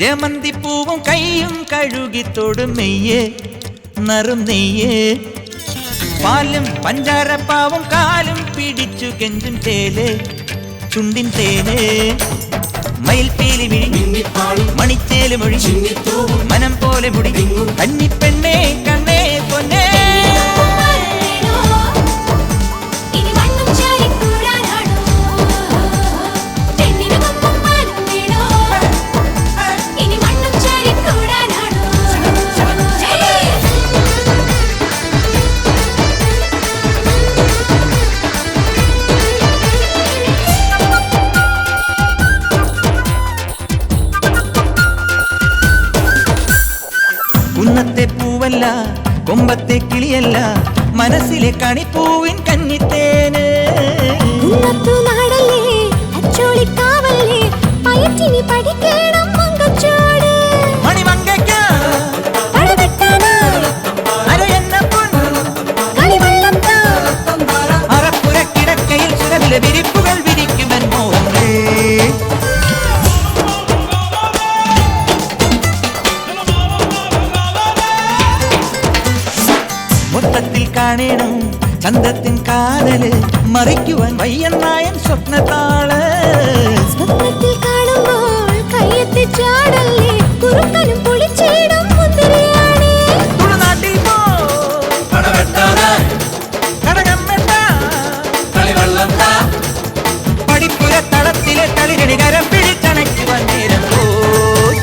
ജമന്തിപ്പൂവും കൈയും കഴുകി തൊടും മെയ്യേ നറും നെയ്യേ പാലും പഞ്ചാരപ്പാവും കാലും പിടിച്ചു കെഞ്ചും തേലേ ചുണ്ടിൻ തേനേ മയിൽപ്പീലി വിഴി മണിച്ചേല് മൊഴി മനം പോലെ മുടി കന്നിപ്പെണ്ണേ കണ്ണേ പൊന്നേ കുന്നത്തെ പൂവല്ല കൊമ്പത്തെ കിളിയല്ല മനസ്സിലെ കണിപ്പൂവിൻ കന്നിത്തേന് അറപ്പുരക്കിടക്കയിൽ സുരവിലെ വിരിപ്പുകൾ വിരിക്കുമൻ മോഹങ്ങൾ മൊത്തത്തിൽ കാണണം ചന്തത്തിൻ കാതല് മറിക്കുവാൻ വയ്യന്നായൻ സ്വപ്നത്താള് സ്വപ്നത്തിൽ കാണുമ്പോൾ കയ്യെത്തി ചാടല്ലേ കുറുക്കനും പൊളിച്ചിടും മുന്തിരിയാണ് തുളുനാട്ടിൽ പോ കടകം വേണ്ട പടിപ്പുര തളത്തിലെ തളിരടി കരം പിടിച്ചണയ്ക്കുവാൻ നേരം പോയി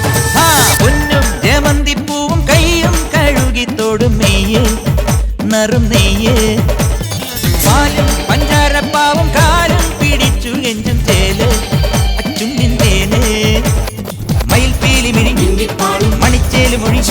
പൊന്നും ജമന്തിപ്പൂവും കൈയും കഴുകി തൊടും മെയ്യേ നറും നെയ്യേ പാലും പഞ്ചാരപ്പാവും കാലും പിടിച്ചു എഞ്ചും തേല് അച്ചുണ്ടിൻ തേന് മയിൽപ്പീലി മിഴി മണിച്ചേല് മൊഴി